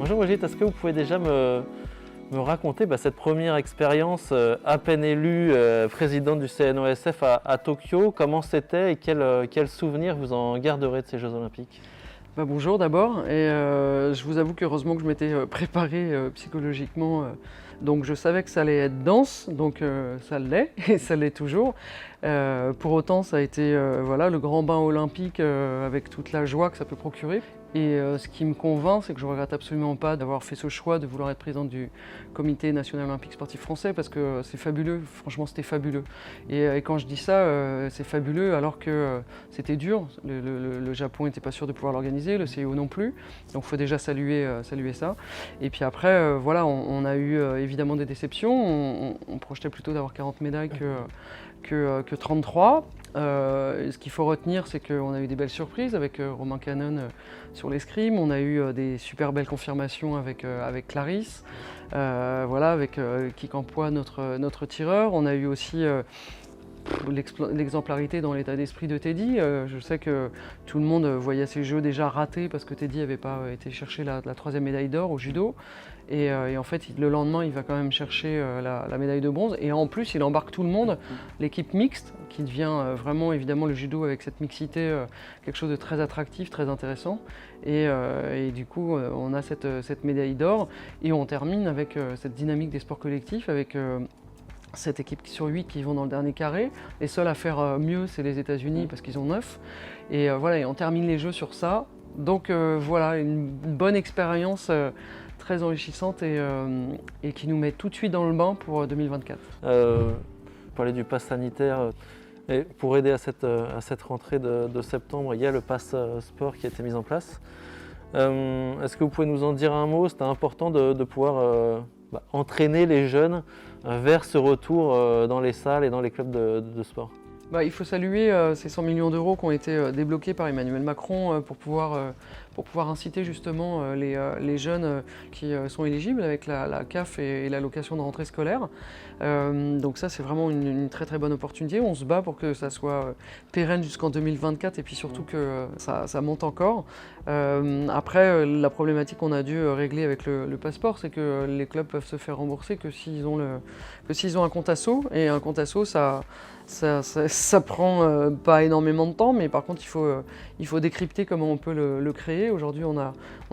Bonjour Brigitte, est-ce que vous pouvez déjà me raconter cette première expérience à peine élue présidente du CNOSF à Tokyo? Comment c'était et quel souvenir vous en garderez de ces Jeux Olympiques? Bonjour d'abord, et je vous avoue qu'heureusement que je m'étais préparé psychologiquement, donc je savais que ça allait être dense, donc ça l'est, et ça l'est toujours. Pour autant, ça a été voilà, le grand bain olympique avec toute la joie que ça peut procurer. Et ce qui me convainc, c'est que je ne regrette absolument pas d'avoir fait ce choix de vouloir être présidente du Comité national olympique sportif français, parce que c'est fabuleux, franchement c'était fabuleux. Et quand je dis ça, c'est fabuleux alors que c'était dur, le Japon n'était pas sûr de pouvoir l'organiser, le CIO non plus, donc il faut déjà saluer ça. Et puis après, voilà, on a eu évidemment des déceptions, on projetait plutôt d'avoir 40 médailles que 33. Ce qu'il faut retenir, c'est qu'on a eu des belles surprises avec Romain Canon sur l'escrime, on a eu des super belles confirmations avec Clarisse, voilà, avec Kik Ampoy, notre tireur. On a eu aussi l'exemplarité dans l'état d'esprit de Teddy. Je sais que tout le monde voyait ces jeux déjà ratés parce que Teddy n'avait pas été chercher la 3e médaille d'or au judo. Et en fait, le lendemain, il va quand même chercher la médaille de bronze. Et en plus, il embarque tout le monde, l'équipe mixte, qui devient vraiment, évidemment, le judo avec cette mixité, quelque chose de très attractif, très intéressant. Et du coup, on a cette médaille d'or. Et on termine avec cette dynamique des sports collectifs, avec 7 équipes sur 8 qui vont dans le dernier carré. Les seuls à faire mieux, c'est les États-Unis parce qu'ils ont 9. Et voilà, et on termine les Jeux sur ça. Donc voilà, une bonne expérience très enrichissante et qui nous met tout de suite dans le bain pour 2024. Vous parlez du pass sanitaire. Et pour aider à cette rentrée de septembre, il y a le pass sport qui a été mis en place. Est-ce que vous pouvez nous en dire un mot? C'était important de pouvoir entraîner les jeunes vers ce retour dans les salles et dans les clubs de sport. Il faut saluer ces 100 millions d'euros qui ont été débloqués par Emmanuel Macron pour pouvoir inciter justement les jeunes qui sont éligibles avec la CAF et l'allocation de rentrée scolaire. Donc ça, c'est vraiment une très très bonne opportunité. On se bat pour que ça soit pérenne jusqu'en 2024 et puis surtout que ça monte encore. Après, la problématique qu'on a dû régler avec le passeport, c'est que les clubs peuvent se faire rembourser que s'ils ont un compte asso. Et un compte asso, ça prend pas énormément de temps, mais par contre il faut décrypter comment on peut le créer. Aujourd'hui on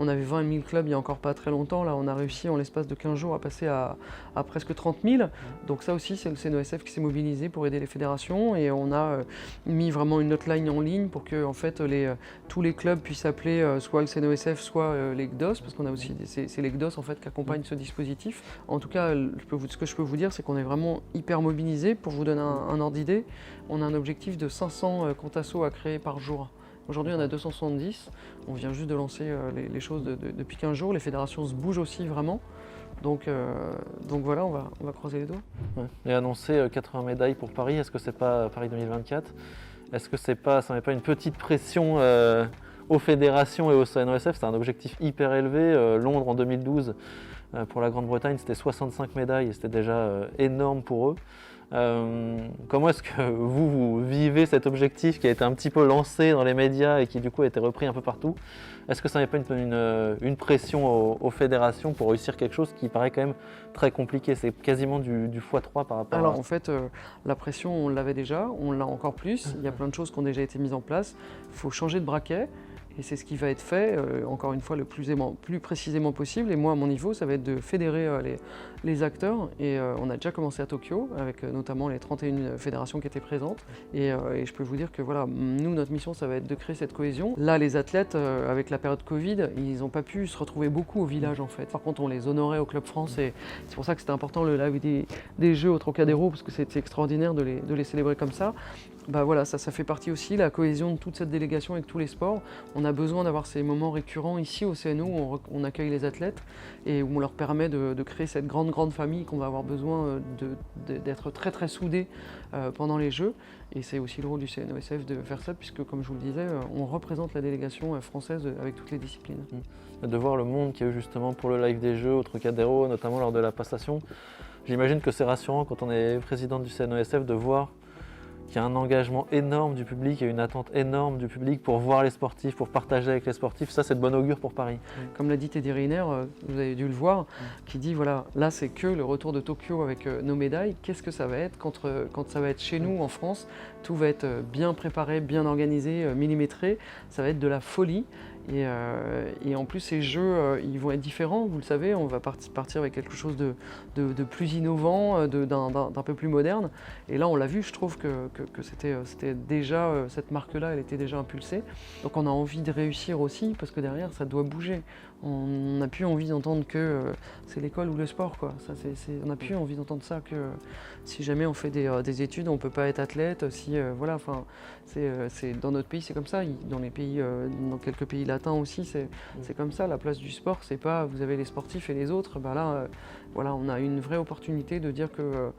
avait 20 000 clubs il n'y a encore pas très longtemps, là on a réussi en l'espace de 15 jours à passer à presque 30 000. Donc ça aussi c'est le CNOSF qui s'est mobilisé pour aider les fédérations et on a mis vraiment une hotline en ligne pour que en fait, tous les clubs puissent appeler soit le CNOSF soit les GDOS, parce qu'on a aussi c'est les GDOS en fait qui accompagnent ce dispositif. En tout cas ce que je peux vous dire, c'est qu'on est vraiment hyper mobilisé. Pour vous donner un ordre d'idée, on a un objectif de 500 comptes asso à créer par jour. Aujourd'hui, on a 270. On vient juste de lancer les choses depuis 15 jours. Les fédérations se bougent aussi vraiment. Donc voilà, on va croiser les doigts. Ouais. Et annoncer 80 médailles pour Paris, est-ce que c'est pas Paris 2024? Est-ce que ça ne met pas une petite pression aux fédérations et au CNOSF? C'est un objectif hyper élevé. Londres en 2012, pour la Grande-Bretagne, c'était 65 médailles et c'était déjà énorme pour eux. Comment est-ce que vous vivez cet objectif qui a été un petit peu lancé dans les médias et qui du coup a été repris un peu partout? Est-ce que ça n'est pas une pression aux fédérations pour réussir quelque chose qui paraît quand même très compliqué? C'est quasiment du x3 par rapport Alors en fait, la pression on l'avait déjà, on l'a encore plus. Il y a plein de choses qui ont déjà été mises en place. Il faut changer de braquet. Et c'est ce qui va être fait, encore une fois, le plus précisément possible. Et moi, à mon niveau, ça va être de fédérer les acteurs. Et on a déjà commencé à Tokyo, avec notamment les 31 fédérations qui étaient présentes. Et je peux vous dire que voilà, nous, notre mission, ça va être de créer cette cohésion. Là, les athlètes, avec la période Covid, ils n'ont pas pu se retrouver beaucoup au village, en fait. Par contre, on les honorait au Club France. Et c'est pour ça que c'était important le live des Jeux au Trocadéro, parce que c'était extraordinaire de les célébrer comme ça. Voilà, ça fait partie aussi, la cohésion de toute cette délégation avec tous les sports. On a besoin d'avoir ces moments récurrents ici au CNO où on accueille les athlètes et où on leur permet de créer cette grande famille qu'on va avoir besoin d'être très très soudés pendant les Jeux. Et c'est aussi le rôle du CNOSF de faire ça, puisque comme je vous le disais, on représente la délégation française avec toutes les disciplines. De voir le monde qu'il y a eu justement pour le live des Jeux au Trocadéro, notamment lors de la passation, j'imagine que c'est rassurant quand on est président du CNOSF de voir qu'il y a un engagement énorme du public et une attente énorme du public pour voir les sportifs, pour partager avec les sportifs. Ça, c'est de bon augure pour Paris. Comme l'a dit Teddy Riner, vous avez dû le voir, qui dit voilà, là c'est que le retour de Tokyo avec nos médailles. Qu'est-ce que ça va être quand ça va être chez nous en France? Tout va être bien préparé, bien organisé, millimétré. Ça va être de la folie. Et en plus, ces jeux, ils vont être différents, vous le savez, on va partir avec quelque chose de plus innovant, d'un peu plus moderne. Et là, on l'a vu, je trouve que c'était déjà, cette marque-là, elle était déjà impulsée. Donc on a envie de réussir aussi, parce que derrière, ça doit bouger. On n'a plus envie d'entendre que c'est l'école ou le sport, quoi. On n'a plus envie d'entendre ça, que si jamais on fait des études, on ne peut pas être athlète. Voilà, enfin, dans notre pays, c'est comme ça. Dans quelques pays latins aussi, c'est comme ça. La place du sport, c'est pas vous avez les sportifs et les autres. Ben là, voilà, on a une vraie opportunité de dire que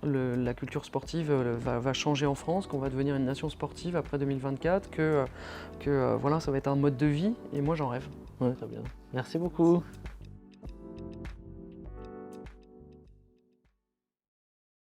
la culture sportive va changer en France, qu'on va devenir une nation sportive après 2024, que voilà, ça va être un mode de vie. Et moi, j'en rêve. Ouais, très bien. Merci beaucoup.